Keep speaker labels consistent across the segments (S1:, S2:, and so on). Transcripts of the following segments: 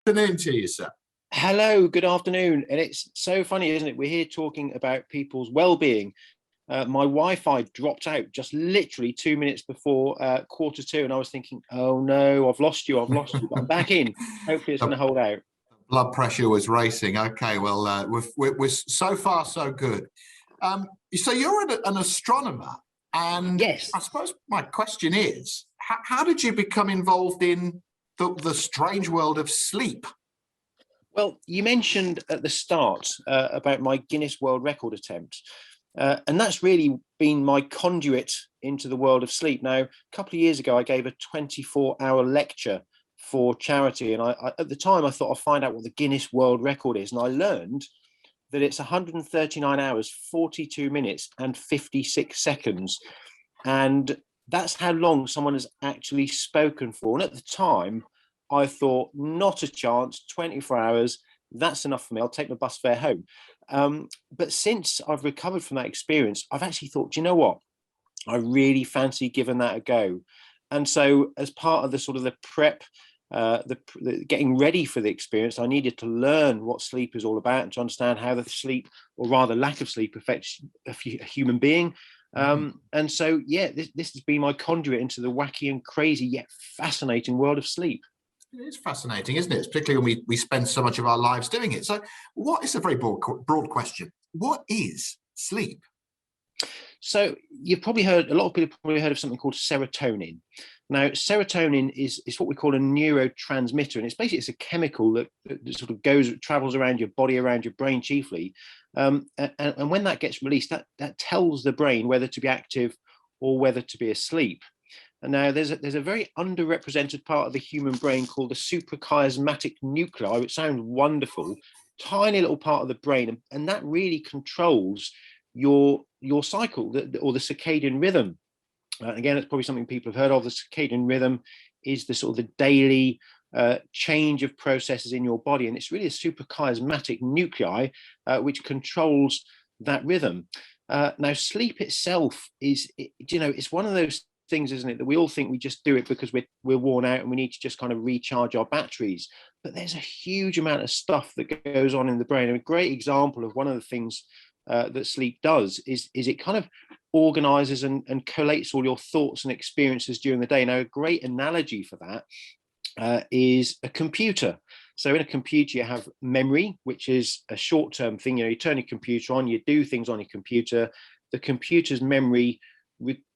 S1: Afternoon to you, sir.
S2: Hello, good afternoon. And it's so funny, isn't it? We're here talking about people's well-being. My Wi-Fi dropped out just literally 2 minutes before 1:45, and I was thinking, oh no, I've lost you, but I'm back in. Hopefully it's going to hold out.
S1: Blood pressure was racing. Okay, well, we're so far so good. So you're an astronomer, and
S2: Yes.
S1: I suppose my question is, how did you become involved in the strange world of sleep?
S2: Well, you mentioned at the start about my Guinness World Record attempt, and that's really been my conduit into the world of sleep. Now, a couple of years ago, I gave a 24-hour lecture for charity, and I at the time I thought I'd find out what the Guinness World Record is, and I learned that it's 139 hours, 42 minutes, and 56 seconds, and that's how long someone has actually spoken for. And at the time, I thought, not a chance, 24 hours, that's enough for me. I'll take my bus fare home. But since I've recovered from that experience, I've actually thought, do you know what? I really fancy giving that a go. And so as part of the sort of the prep, the getting ready for the experience, I needed to learn what sleep is all about and to understand how the sleep, or rather lack of sleep, affects a human being. And so, yeah, this has been my conduit into the wacky and crazy yet fascinating world of sleep.
S1: It is fascinating, isn't it? Particularly when we spend so much of our lives doing it. So what is a very broad question? What is sleep?
S2: So you've probably heard, a lot of people have probably heard of something called serotonin. Now, serotonin is what we call a neurotransmitter, and it's a chemical that sort of travels around your body, around your brain chiefly. And when that gets released, that tells the brain whether to be active or whether to be asleep. And now there's a very underrepresented part of the human brain called the suprachiasmatic nuclei, which sounds wonderful, tiny little part of the brain, and that really controls your cycle, or the circadian rhythm. Again, it's probably something people have heard of. The circadian rhythm is the sort of the daily change of processes in your body, and it's really a suprachiasmatic nuclei which controls that rhythm. Now, sleep itself is, it's one of those things, isn't it, that we all think we just do it because we're worn out and we need to just kind of recharge our batteries. But there's a huge amount of stuff that goes on in the brain. And a great example of one of the things that sleep does is it kind of organizes and collates all your thoughts and experiences during the day. Now, a great analogy for that is a computer. So in a computer, you have memory, which is a short-term thing. You turn your computer on, you do things on your computer. The computer's memory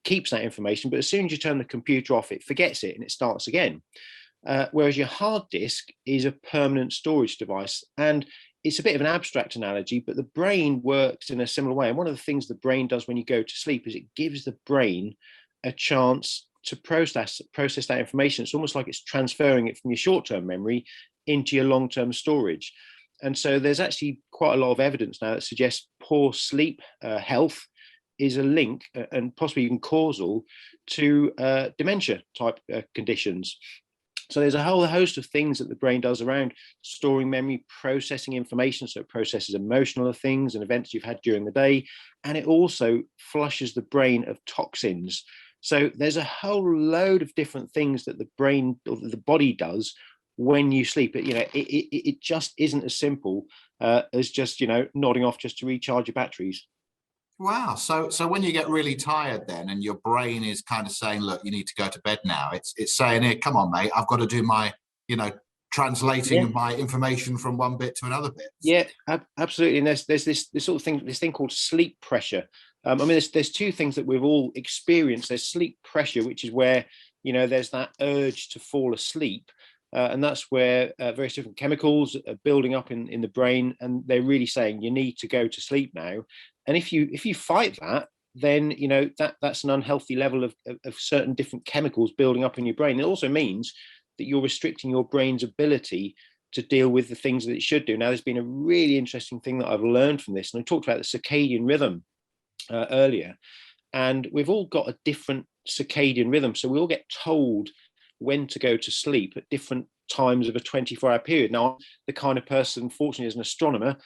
S2: keeps that information, but as soon as you turn the computer off, it forgets it and it starts again. Whereas your hard disk is a permanent storage device. And it's a bit of an abstract analogy, but the brain works in a similar way. And one of the things the brain does when you go to sleep is it gives the brain a chance to process that information. It's almost like it's transferring it from your short-term memory into your long-term storage. And so there's actually quite a lot of evidence now that suggests poor sleep health is a link, and possibly even causal, to dementia type conditions. So there's a whole host of things that the brain does around storing memory, processing information. So it processes emotional things and events you've had during the day, and it also flushes the brain of toxins. So there's a whole load of different things that the brain or the body does when you sleep. It just isn't as simple as just nodding off just to recharge your batteries.
S1: Wow. So when you get really tired then, and your brain is kind of saying, look, you need to go to bed now. It's saying, here, come on, mate, I've got to do my, translating my information from one bit to another bit.
S2: Yeah, absolutely. And there's this sort of thing, this thing called sleep pressure. There's two things that we've all experienced. There's sleep pressure, which is where, there's that urge to fall asleep. And that's where various different chemicals are building up in the brain, and they're really saying you need to go to sleep now. And if you fight that, then that's an unhealthy level of certain different chemicals building up in your brain. It also means that you're restricting your brain's ability to deal with the things that it should do. Now, there's been a really interesting thing that I've learned from this, and I talked about the circadian rhythm earlier, and we've all got a different circadian rhythm. So we all get told when to go to sleep at different times of a 24-hour period. Now, I'm the kind of person, fortunately, as an astronomer,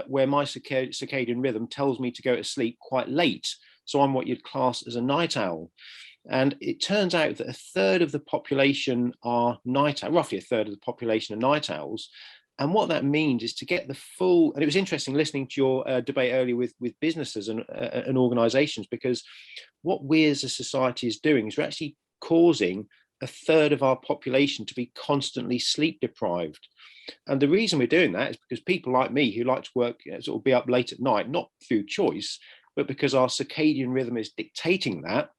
S2: where my circadian rhythm tells me to go to sleep quite late. So I'm what you'd class as a night owl. And it turns out that a third of the population are night owls, roughly a third of the population are night owls. And what that means is to get the full, and it was interesting listening to your debate earlier with businesses and organizations, because what we as a society is doing is we're actually causing a third of our population to be constantly sleep deprived. And the reason we're doing that is because people like me who like to work, sort of be up late at night, not through choice, but because our circadian rhythm is dictating that.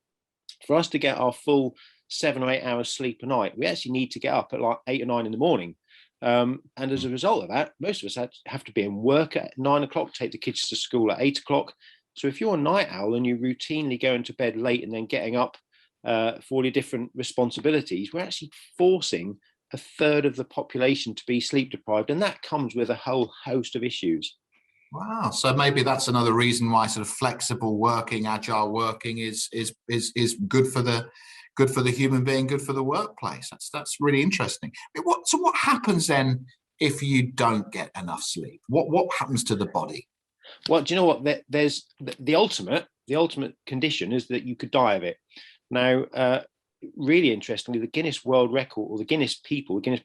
S2: For us to get our full 7 or 8 hours sleep a night, we actually need to get up at like 8 or 9 in the morning. And as a result of that, most of us have to be in work at 9 o'clock, take the kids to school at 8 o'clock. So if you're a night owl and you routinely go into bed late and then getting up for all your different responsibilities, we're actually forcing a third of the population to be sleep deprived. And that comes with a whole host of issues.
S1: Wow. So maybe that's another reason why sort of flexible working, agile working is good for the human being, good for the workplace. That's really interesting. So what happens then if you don't get enough sleep? What happens to the body?
S2: Well, do you know what? There's the ultimate condition is that you could die of it. Now, really interestingly, the Guinness World Record, or the Guinness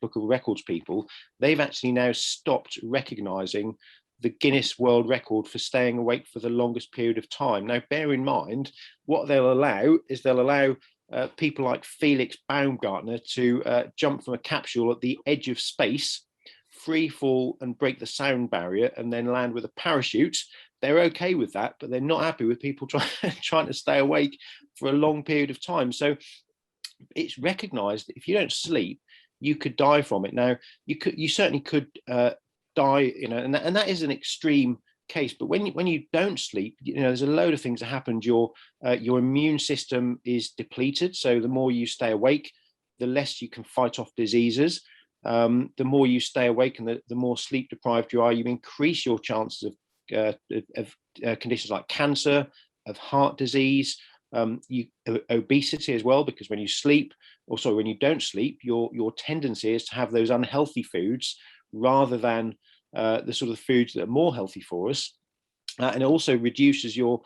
S2: Book of Records people, they've actually now stopped recognizing the Guinness World Record for staying awake for the longest period of time. Now, bear in mind, what they'll allow people like Felix Baumgartner to jump from a capsule at the edge of space, free fall and break the sound barrier, and then land with a parachute. They're okay with that, but they're not happy with people trying to stay awake for a long period of time. So it's recognized that if you don't sleep, you could die from it. Now, you certainly could die, and that is an extreme case. But when you don't sleep, there's a load of things that happen. Your immune system is depleted. So the more you stay awake, the less you can fight off diseases. The more you stay awake and the more sleep deprived you are, you increase your chances of conditions like cancer, of heart disease, obesity as well, because when you don't sleep, your tendency is to have those unhealthy foods rather than the sort of foods that are more healthy for us. And it also reduces your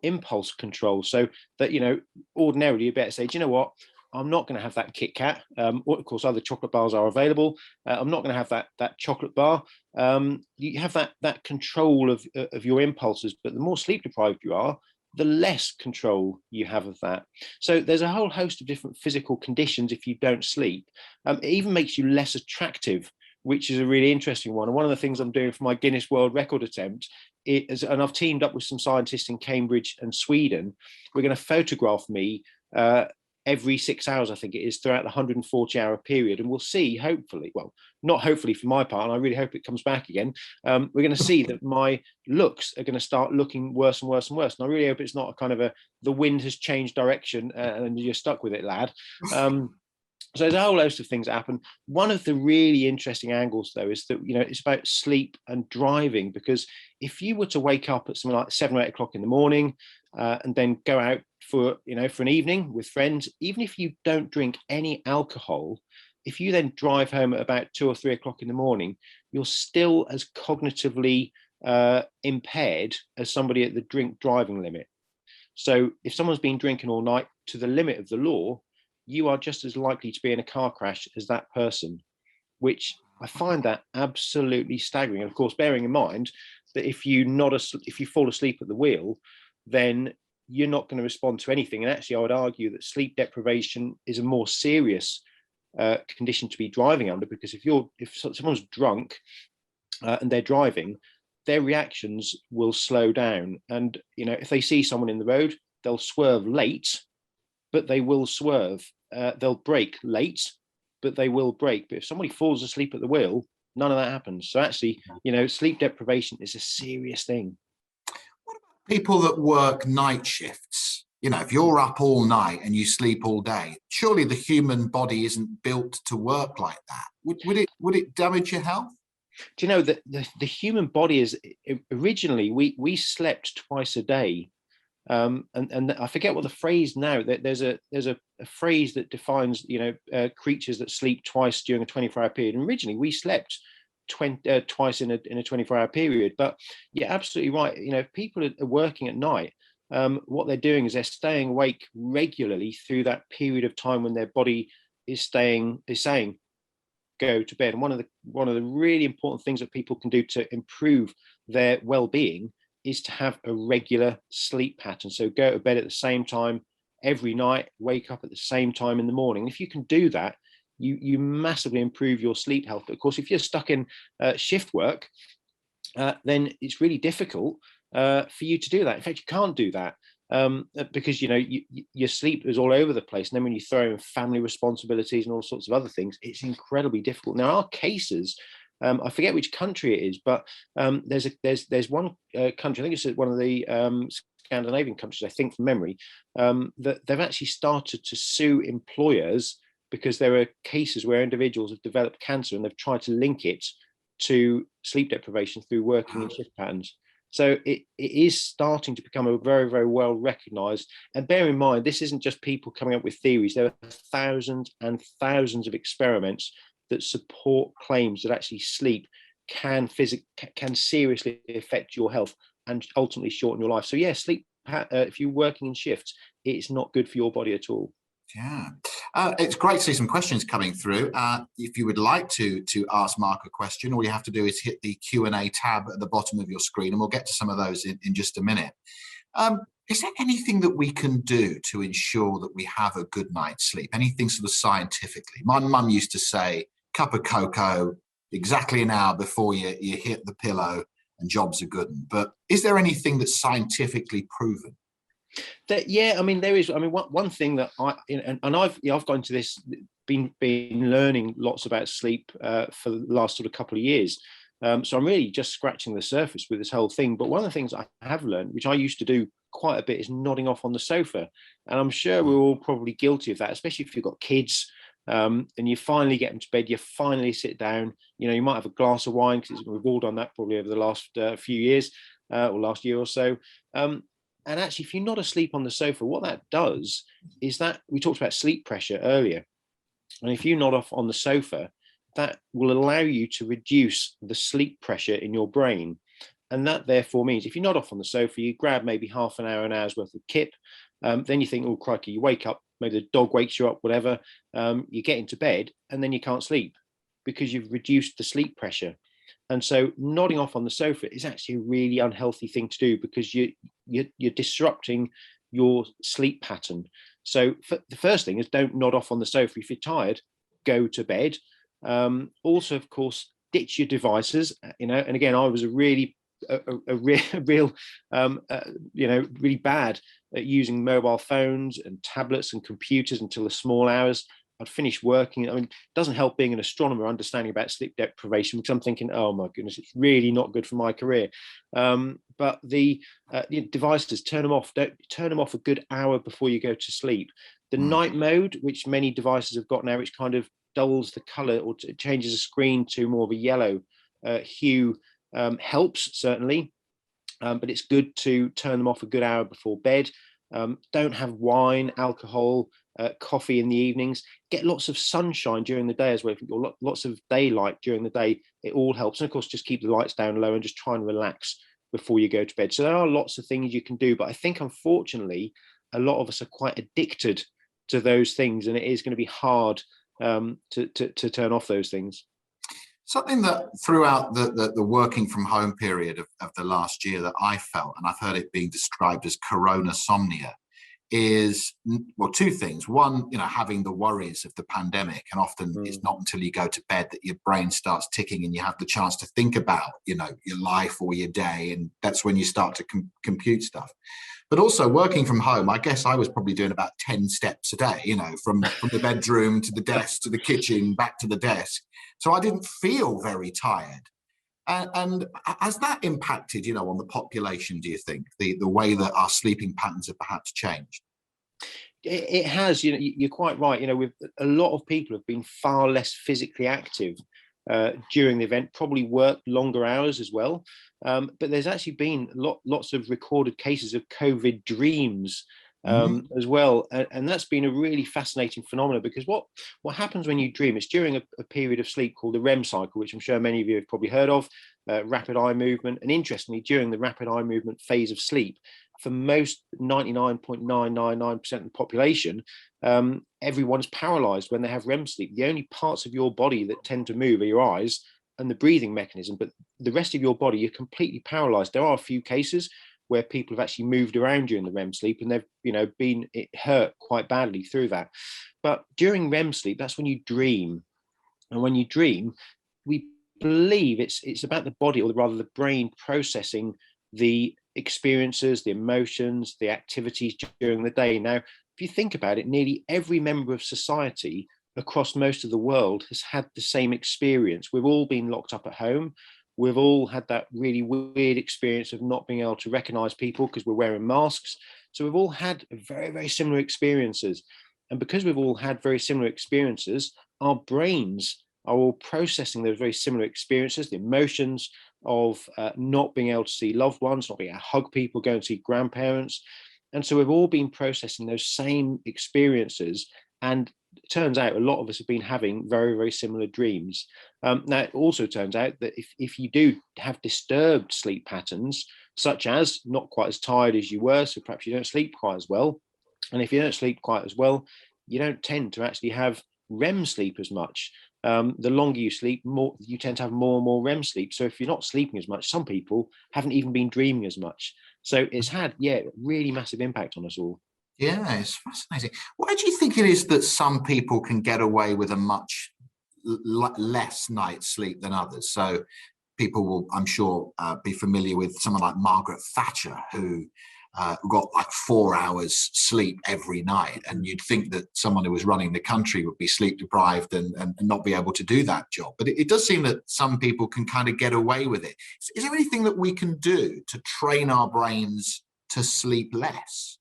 S2: impulse control. So that, ordinarily you better say, do you know what? I'm not going to have that Kit Kat. Or of course, other chocolate bars are available. I'm not going to have that chocolate bar. You have that control of your impulses, but the more sleep deprived you are, the less control you have of that. So there's a whole host of different physical conditions if you don't sleep. It even makes you less attractive, which is a really interesting one. And one of the things I'm doing for my Guinness World Record attempt is, and I've teamed up with some scientists in Cambridge and Sweden, we're going to photograph me every 6 hours, I think it is, throughout the 140-hour period. And we'll see, hopefully, well, not hopefully for my part, and I really hope it comes back again, we're going to see that my looks are going to start looking worse and worse and worse. And I really hope it's not a kind of the wind has changed direction and you're stuck with it, lad. So there's a whole host of things that happen. One of the really interesting angles, though, is that, it's about sleep and driving, because if you were to wake up at something like 7 or 8 o'clock in the morning and then go out for an evening with friends, even if you don't drink any alcohol, if you then drive home at about 2 or 3 o'clock in the morning, you're still as cognitively impaired as somebody at the drink driving limit. So if someone's been drinking all night to the limit of the law, you are just as likely to be in a car crash as that person, which I find that absolutely staggering. And of course, bearing in mind that if you fall asleep at the wheel, then you're not going to respond to anything. And actually, I would argue that sleep deprivation is a more serious condition to be driving under, because if someone's drunk and they're driving, their reactions will slow down. And if they see someone in the road, they'll swerve late, but they will swerve. They'll brake late, but they will brake. But if somebody falls asleep at the wheel, none of that happens. So actually, sleep deprivation is a serious thing.
S1: What about people that work night shifts? If you're up all night and you sleep all day, surely the human body isn't built to work like that. Would it damage your health?
S2: Do you know that the human body is originally we slept twice a day. And I forget what the phrase now. There's a phrase that defines creatures that sleep twice during a 24-hour period. And originally we slept twice in a 24-hour period. But you're absolutely right. If people are working at night, what they're doing is they're staying awake regularly through that period of time when their body is saying go to bed. And one of the really important things that people can do to improve their well-being is to have a regular sleep pattern. So go to bed at the same time every night, wake up at the same time in the morning. If you can do that, you massively improve your sleep health. But of course, if you're stuck in shift work, then it's really difficult for you to do that. In fact, you can't do that because your sleep is all over the place. And then when you throw in family responsibilities and all sorts of other things, it's incredibly difficult. Now, our cases, I forget which country it is, but there's one country, I think it's one of the Scandinavian countries, I think from memory, that they've actually started to sue employers because there are cases where individuals have developed cancer and they've tried to link it to sleep deprivation through working in shift patterns. So it is starting to become a very, very well recognized. And bear in mind, this isn't just people coming up with theories. There are thousands and thousands of experiments that support claims that actually sleep can seriously affect your health and ultimately shorten your life. So yeah, sleep, if you're working in shifts, it's not good for your body at all.
S1: Yeah, it's great to see some questions coming through. If you would like to ask Mark a question, all you have to do is hit the Q&A tab at the bottom of your screen, and we'll get to some of those in just a minute. Is there anything that we can do to ensure that we have a good night's sleep? Anything sort of scientifically? My mum used to say, cup of cocoa, exactly an hour before you hit the pillow, and jobs are good. But is there anything that's scientifically proven?
S2: Yeah, I mean, there is. I mean, one thing that I've gone to this, been learning lots about sleep for the last sort of couple of years. So I'm really just scratching the surface with this whole thing. But one of the things I have learned, which I used to do quite a bit, is nodding off on the sofa. And I'm sure we're all probably guilty of that, especially if you've got kids and you finally get them to bed, you finally sit down. You might have a glass of wine, because we've all done that probably over the last few years or last year or so. And actually, if you're not asleep on the sofa, what that does is that we talked about sleep pressure earlier. And if you nod off on the sofa, that will allow you to reduce the sleep pressure in your brain. And that therefore means if you nod off on the sofa, you grab maybe half an hour's worth of kip. Then you think, oh, crikey, you wake up, maybe the dog wakes you up, whatever. You get into bed and then you can't sleep because you've reduced the sleep pressure. And so nodding off on the sofa is actually a really unhealthy thing to do, because you're disrupting your sleep pattern. So the first thing is, don't nod off on the sofa. If you're tired, go to bed. Also, of course, ditch your devices. And again, I was really bad at using mobile phones and tablets and computers until the small hours. I'd finish working. I mean, it doesn't help being an astronomer understanding about sleep deprivation, because I'm thinking, oh my goodness, it's really not good for my career. But the devices, turn them off. Don't turn them off a good hour before you go to sleep. The night mode, which many devices have got now, which kind of dulls the color or changes the screen to more of a yellow hue, helps certainly. But it's good to turn them off a good hour before bed. Don't have wine, alcohol, coffee in the evenings. Get lots of sunshine during the day as well. If you've got lots of daylight during the day, it all helps. And of course, just keep the lights down low and just try and relax before you go to bed. So there are lots of things you can do, but I think unfortunately, a lot of us are quite addicted to those things, and it is going to be hard to turn off those things.
S1: Something that throughout the working from home period of the last year that I felt, and I've heard it being described as coronasomnia, is, well, two things. One, having the worries of the pandemic, and often it's not until you go to bed that your brain starts ticking and you have the chance to think about, your life or your day, and that's when you start to compute stuff. But also working from home, I guess I was probably doing about 10 steps a day, from the bedroom to the desk to the kitchen, back to the desk. So I didn't feel very tired. And has that impacted, on the population, do you think, the way that our sleeping patterns have perhaps changed?
S2: It has. You're quite right. With a lot of people have been far less physically active during the event, probably worked longer hours as well. But there's actually been lots of recorded cases of COVID dreams as well. And that's been a really fascinating phenomenon, because what happens when you dream, it's during a period of sleep called the REM cycle, which I'm sure many of you have probably heard of, rapid eye movement. And interestingly, during the rapid eye movement phase of sleep, for most 99.999% of the population, everyone's paralyzed when they have REM sleep. The only parts of your body that tend to move are your eyes and the breathing mechanism, but the rest of your body, you're completely paralyzed. There are a few cases where people have actually moved around during the REM sleep and they've, been hurt quite badly through that. But during REM sleep, that's when you dream. And when you dream, we believe it's about the body, or rather the brain, processing the experiences, the emotions, the activities during the day. Now, if you think about it, nearly every member of society across most of the world has had the same experience. We've all been locked up at home. We've all had that really weird experience of not being able to recognize people because we're wearing masks. So we've all had very, very similar experiences. And because we've all had very similar experiences, our brains are all processing those very similar experiences, the emotions of not being able to see loved ones, not being able to hug people, go and see grandparents. And so we've all been processing those same experiences. And it turns out a lot of us have been having very, very similar dreams. Now, it also turns out that if you do have disturbed sleep patterns, such as not quite as tired as you were, so perhaps you don't sleep quite as well. And if you don't sleep quite as well, you don't tend to actually have REM sleep as much. The longer you sleep, more you tend to have more and more REM sleep. So if you're not sleeping as much, some people haven't even been dreaming as much. So it's had, really massive impact on us all.
S1: Yeah, it's fascinating. Why do you think it is that some people can get away with a much less night's sleep than others? So people will, I'm sure, be familiar with someone like Margaret Thatcher, who got like 4 hours sleep every night. And you'd think that someone who was running the country would be sleep deprived and not be able to do that job. But it does seem that some people can kind of get away with it. Is there anything that we can do to train our brains to sleep less?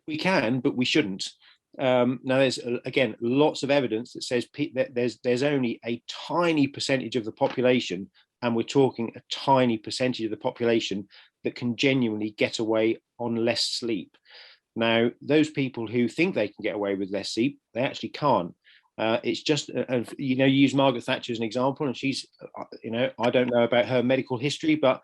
S2: We can, but we shouldn't. Now, there's again lots of evidence that says that there's only a tiny percentage of the population, and we're talking a tiny percentage of the population, that can genuinely get away on less sleep. Now, those people who think they can get away with less sleep, they actually can't. It's just, you use Margaret Thatcher as an example, and she's, I don't know about her medical history, but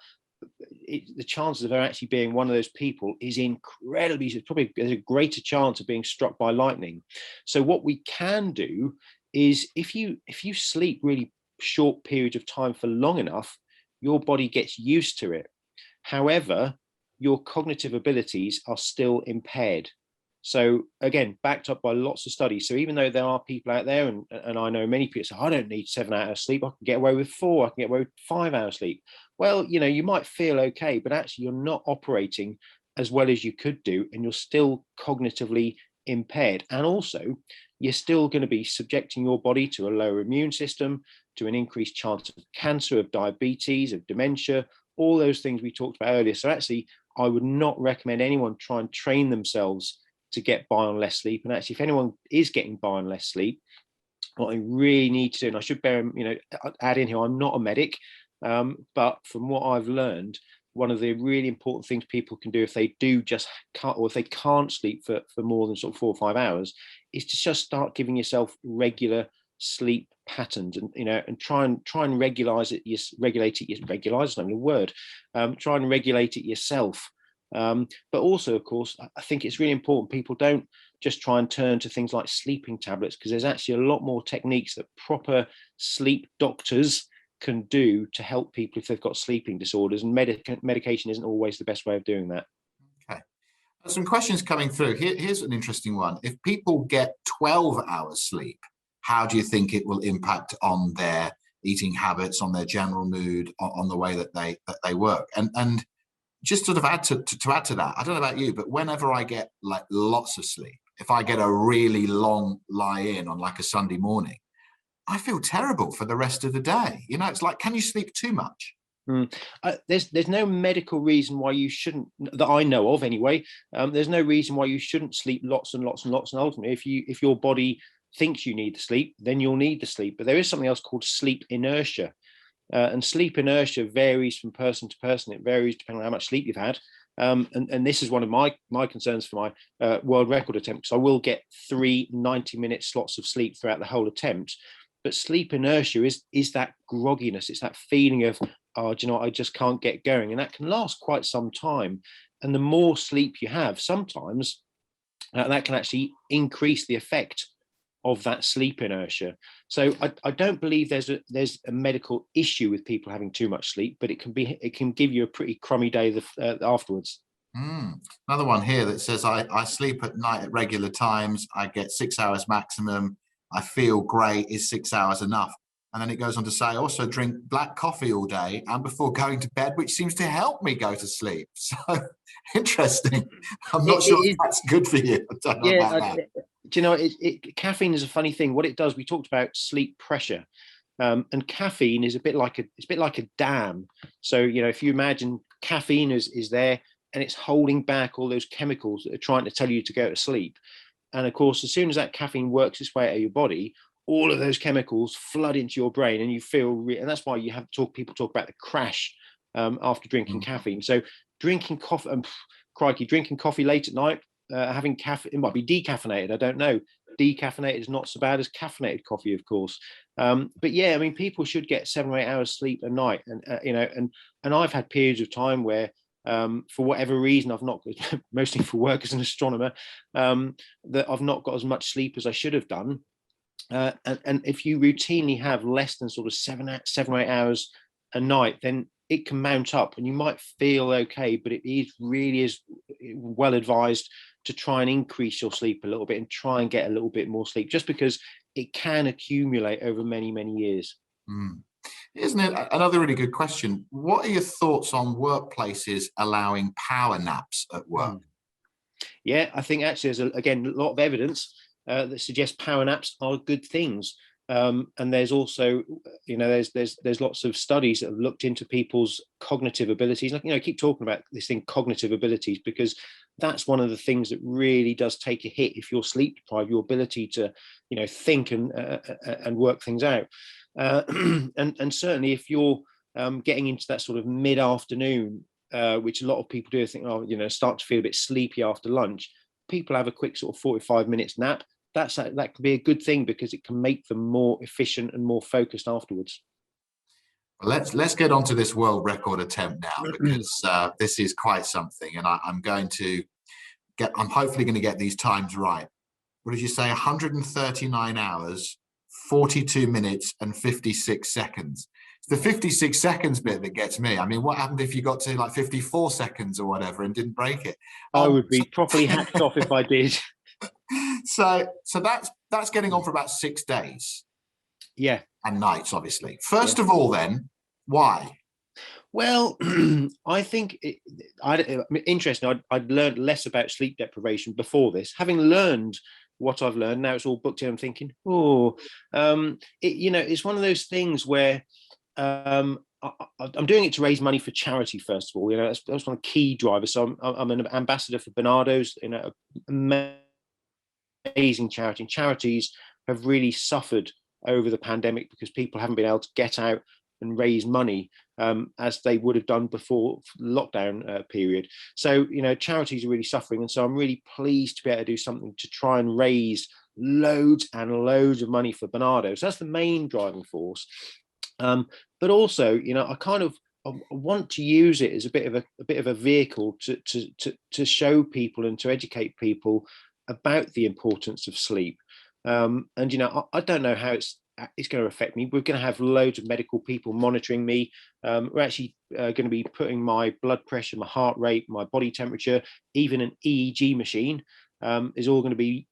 S2: the chances of her actually being one of those people is incredibly, probably there's a greater chance of being struck by lightning. So what we can do is if you sleep really short periods of time for long enough, your body gets used to it. However, your cognitive abilities are still impaired. So again, backed up by lots of studies. So even though there are people out there, and I know many people say, I don't need 7 hours sleep, I can get away with 4, I can get away with 5 hours sleep. Well, you might feel okay, but actually you're not operating as well as you could do, and you're still cognitively impaired. And also, you're still going to be subjecting your body to a lower immune system, to an increased chance of cancer, of diabetes, of dementia, all those things we talked about earlier. So actually, I would not recommend anyone try and train themselves to get by on less sleep. And actually, if anyone is getting by on less sleep, what they really need to do, and I should add in here, I'm not a medic, but from what I've learned, one of the really important things people can do if they do just can't, or if they can't sleep for more than sort of 4 or 5 hours, is to just start giving yourself regular sleep patterns, and try and regulate it yourself. But also, of course, I think it's really important people don't just try and turn to things like sleeping tablets, because there's actually a lot more techniques that proper sleep doctors can do to help people if they've got sleeping disorders, and medication isn't always the best way of doing that.
S1: Okay. Some questions coming through. Here's an interesting one. If people get 12 hours sleep, how do you think it will impact on their eating habits, on their general mood, on the way that they work? And just sort of add to that, I don't know about you, but whenever I get like lots of sleep, if I get a really long lie in on like a Sunday morning, I feel terrible for the rest of the day. It's like, can you sleep too much?
S2: There's no medical reason why you shouldn't, that I know of anyway. There's no reason why you shouldn't sleep lots and lots and lots. And ultimately, if your body thinks you need the sleep, then you'll need the sleep. But there is something else called sleep inertia. And sleep inertia varies from person to person. It varies depending on how much sleep you've had. And this is one of my concerns for my world record attempt, because I will get 3 90-minute slots of sleep throughout the whole attempt. But sleep inertia is that grogginess. It's that feeling of, I just can't get going. And that can last quite some time. And the more sleep you have, sometimes that can actually increase the effect of that sleep inertia. So I don't believe there's a medical issue with people having too much sleep, but it can give you a pretty crummy day afterwards.
S1: Another one here that says I sleep at night at regular times. I get 6 hours maximum. I feel great. Is 6 hours enough? And then it goes on to say, I also drink black coffee all day and before going to bed, which seems to help me go to sleep. So interesting. I'm not sure if that's good for you. I don't know about that.
S2: Do you know, caffeine is a funny thing. What it does, we talked about sleep pressure, and caffeine is a bit like a dam. So, you know, if you imagine caffeine is there and it's holding back all those chemicals that are trying to tell you to go to sleep. And of course, as soon as that caffeine works its way out of your body, all of those chemicals flood into your brain and you feel, and that's why you have people talk about the crash after drinking caffeine. So drinking coffee, drinking coffee late at night, having caffeine, it might be decaffeinated, I don't know. Decaffeinated is not so bad as caffeinated coffee, of course. But yeah, I mean, people should get 7 or 8 hours sleep a night. And, you know, and I've had periods of time where, for whatever reason, I've not, mostly for work as an astronomer, that I've not got as much sleep as I should have done. And if you routinely have less than sort of 7 or 8 hours a night, then it can mount up and you might feel okay, but it really is well advised to try and increase your sleep a little bit and try and get a little bit more sleep, just because it can accumulate over many, many years.
S1: Isn't it another really good question? What are your thoughts on workplaces allowing power naps at work?
S2: Yeah, I think actually there's again a lot of evidence that suggests power naps are good things. And there's also, you know, there's lots of studies that have looked into people's cognitive abilities. Like, you know, I keep talking about this thing, cognitive abilities, because that's one of the things that really does take a hit if you're sleep deprived. Your ability to, you know, think and work things out, and certainly if you're getting into that sort of mid-afternoon, which a lot of people do, think, oh, you know, start to feel a bit sleepy after lunch. People have a quick sort of 45 minutes nap. That can be a good thing because it can make them more efficient and more focused afterwards.
S1: Well, let's get on to this world record attempt now, because this is quite something, and I'm hopefully going to get these times right. What did you say? 139 hours, 42 minutes, and 56 seconds. It's the 56 seconds bit that gets me. I mean, what happened if you got to like 54 seconds or whatever and didn't break it?
S2: I would be properly hacked off if I did.
S1: So that's getting on for about 6 days.
S2: Yeah.
S1: And nights, obviously. First of all, then, why?
S2: Well, I think interesting. I'd learned less about sleep deprivation before this. Having learned what I've learned, now it's all booked in. I'm thinking, you know, it's one of those things where I'm doing it to raise money for charity. First of all, you know, that's one of the key drivers. So I'm an ambassador for Barnardo's, you know, amazing charity. And charities have really suffered over the pandemic because people haven't been able to get out and raise money as they would have done before the lockdown period. So, you know, charities are really suffering. And so I'm really pleased to be able to do something to try and raise loads and loads of money for Barnardo's. So that's the main driving force. But also, you know, I want to use it as a bit of a vehicle to show people and to educate people about the importance of sleep. And, you know, I don't know how it's going to affect me. We're going to have loads of medical people monitoring me. We're actually going to be putting my blood pressure, my heart rate, my body temperature, even an EEG machine is all going to be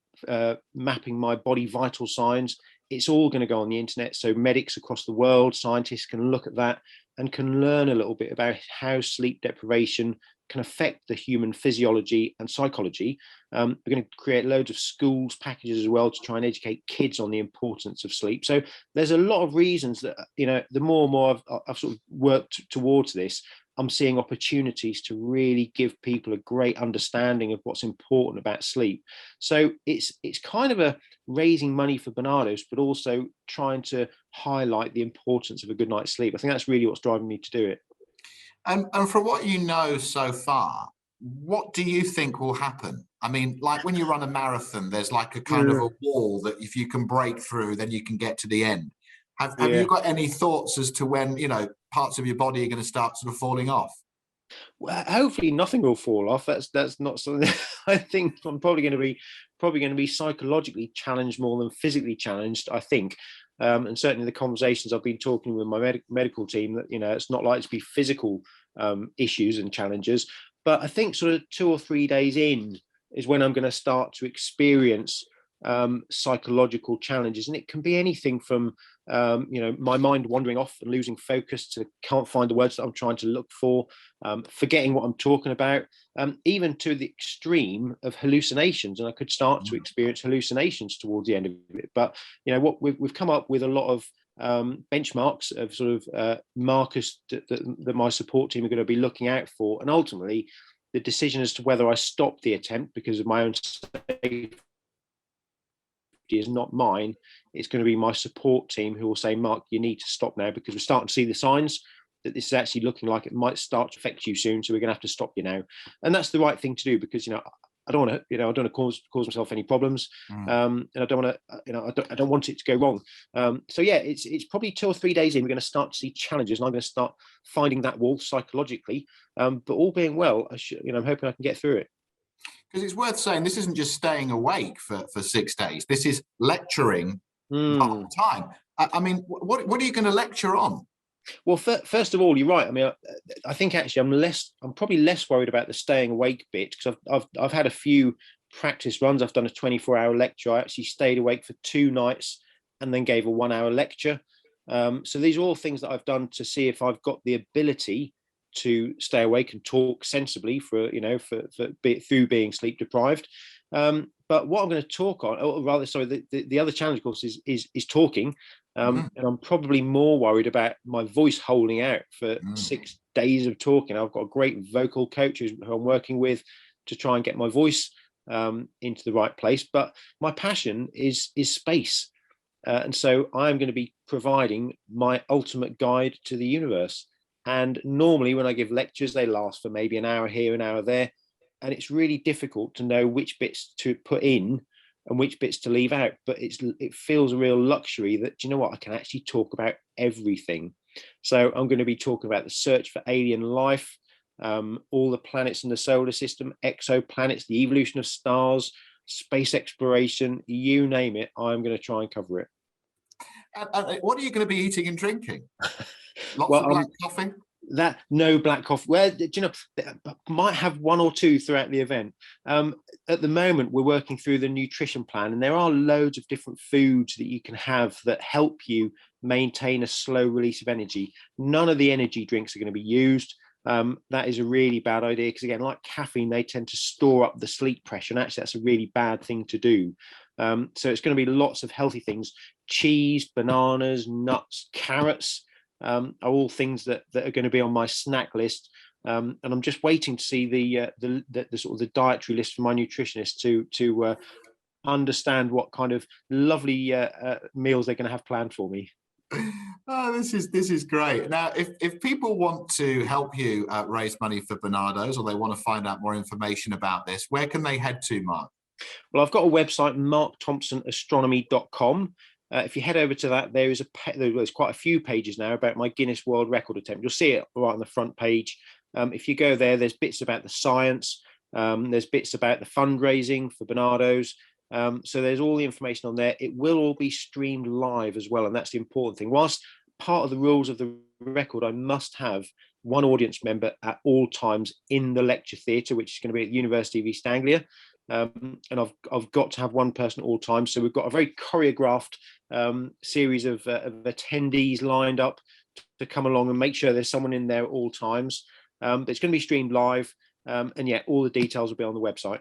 S2: mapping my body vital signs. It's all going to go on the internet. So medics across the world, scientists can look at that and can learn a little bit about how sleep deprivation can affect the human physiology and psychology. We're going to create loads of schools packages as well to try and educate kids on the importance of sleep. So there's a lot of reasons that, you know, the more and more I've sort of worked towards this, I'm seeing opportunities to really give people a great understanding of what's important about sleep. So it's kind of a raising money for Barnardo's, but also trying to highlight the importance of a good night's sleep. I think that's really what's driving me to do it.
S1: And from what you know so far, what do you think will happen? I mean, like when you run a marathon, there's like a kind of a wall that if you can break through, then you can get to the end. Have you got any thoughts as to when, you know, parts of your body are going to start sort of falling off?
S2: Well, hopefully nothing will fall off. That's not something. I think I'm probably going to be psychologically challenged more than physically challenged, I think. And certainly the conversations I've been talking with my medical team, that it's not likely to be physical issues and challenges, but I think sort of 2 or 3 days in is when I'm going to start to experience psychological challenges, and it can be anything from my mind wandering off and losing focus to can't find the words that I'm trying to look for, forgetting what I'm talking about, even to the extreme of hallucinations, and I could start to experience hallucinations towards the end of it. But what we've come up with a lot of benchmarks of sort of markers that my support team are going to be looking out for, and ultimately the decision as to whether I stop the attempt because of my own safety is not mine. It's going to be my support team who will say, Mark, you need to stop now because we're starting to see the signs that this is actually looking like it might start to affect you soon. So we're going to have to stop you now. And that's the right thing to do because, I don't want to, I don't want to cause myself any problems. And I don't want to, I don't want it to go wrong. So yeah, it's probably 2 or 3 days in, we're going to start to see challenges, and I'm going to start finding that wall psychologically. But all being well, I'm hoping I can get through it.
S1: Because it's worth saying this isn't just staying awake for 6 days. This is lecturing the whole time. I mean, what are you going to lecture on?
S2: Well, first of all, you're right. I mean, I think actually I'm probably less worried about the staying awake bit because I've had a few practice runs. I've done a 24-hour lecture. I actually stayed awake for 2 nights and then gave a 1-hour lecture. So these are all things that I've done to see if I've got the ability to stay awake and talk sensibly through being sleep deprived. But what I'm going to talk on, or rather, sorry, the other challenge, of course, is talking. And I'm probably more worried about my voice holding out for 6 days of talking. I've got a great vocal coach who I'm working with to try and get my voice into the right place. But my passion is space. And so I'm going to be providing my ultimate guide to the universe. And normally when I give lectures, they last for maybe an hour here, an hour there. And it's really difficult to know which bits to put in and which bits to leave out. But it feels a real luxury that, do you know what, I can actually talk about everything. So I'm going to be talking about the search for alien life, all the planets in the solar system, exoplanets, the evolution of stars, space exploration, you name it, I'm going to try and cover it.
S1: What are you going to be eating and drinking? Lots of black coffee?
S2: No black coffee. Well, do you know, might have 1 or 2 throughout the event. At the moment, we're working through the nutrition plan, and there are loads of different foods that you can have that help you maintain a slow release of energy. None of the energy drinks are going to be used. That is a really bad idea because, again, like caffeine, they tend to store up the sleep pressure, and actually that's a really bad thing to do. So it's going to be lots of healthy things: cheese, bananas, nuts, carrots. Are all things that are going to be on my snack list, and I'm just waiting to see the sort of the dietary list from my nutritionist to understand what kind of lovely meals they're going to have planned for me.
S1: Oh, this is great. Now, if people want to help you raise money for Barnardo's, or they want to find out more information about this, where can they head to, Mark?
S2: Well, I've got a website, markthompsonastronomy.com. If you head over to that, there's quite a few pages now about my Guinness World Record attempt. You'll see it right on the front page. If you go there, there's bits about the science. There's bits about the fundraising for Barnardo's. So there's all the information on there. It will all be streamed live as well, and that's the important thing. Whilst part of the rules of the record, I must have one audience member at all times in the lecture theatre, which is going to be at the University of East Anglia. And I've got to have one person at all times. So we've got a very choreographed series of attendees lined up to come along and make sure there's someone in there at all times. It's going to be streamed live. And yeah, all the details will be on the website.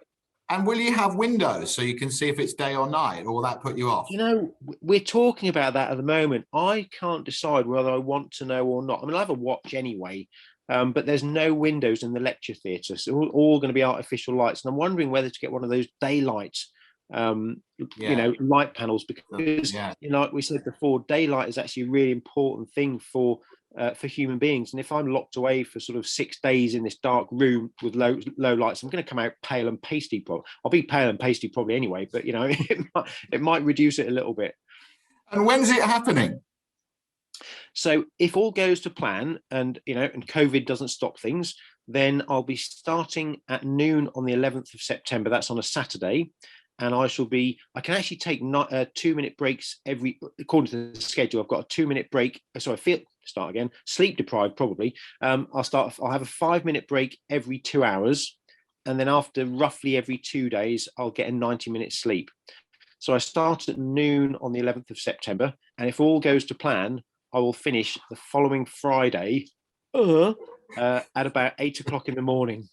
S1: And will you have windows so you can see if it's day or night, or will that put you off?
S2: You know, we're talking about that at the moment. I can't decide whether I want to know or not. I mean, I have a watch anyway. But there's no windows in the lecture theatre, so all going to be artificial lights. And I'm wondering whether to get one of those daylight, light panels, because like we said before, daylight is actually a really important thing for human beings. And if I'm locked away for sort of 6 days in this dark room with low lights, I'm going to come out pale and pasty. I'll be pale and pasty probably anyway, but it might reduce it a little bit.
S1: And when's it happening?
S2: So if all goes to plan and COVID doesn't stop things, Then I'll be starting at noon on the 11th of September. That's on a Saturday. And I can actually take 2-minute breaks according to the schedule. I've got a 2-minute break. Sleep deprived, probably. I'll have a 5-minute break every 2 hours. And then after roughly every 2 days, I'll get a 90-minute sleep. So I start at noon on the 11th of September. And if all goes to plan, I will finish the following Friday at about 8 o'clock in the morning.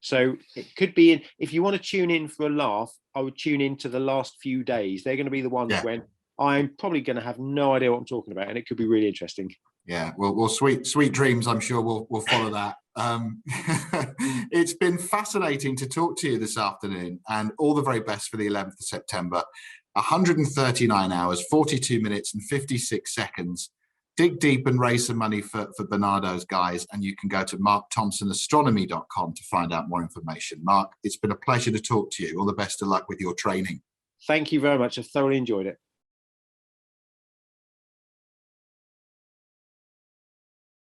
S2: So it could be, if you want to tune in for a laugh, I would tune in to the last few days. They're going to be the ones when I'm probably going to have no idea what I'm talking about, and it could be really interesting.
S1: Yeah, well, sweet dreams. I'm sure we'll follow that. It's been fascinating to talk to you this afternoon, and all the very best for the 11th of September. 139 hours, 42 minutes, and 56 seconds. Dig deep and raise some money for Bernardo's guys, and you can go to markthompsonastronomy.com to find out more information. Mark, it's been a pleasure to talk to you. All the best of luck with your training.
S2: Thank you very much. I've thoroughly enjoyed it.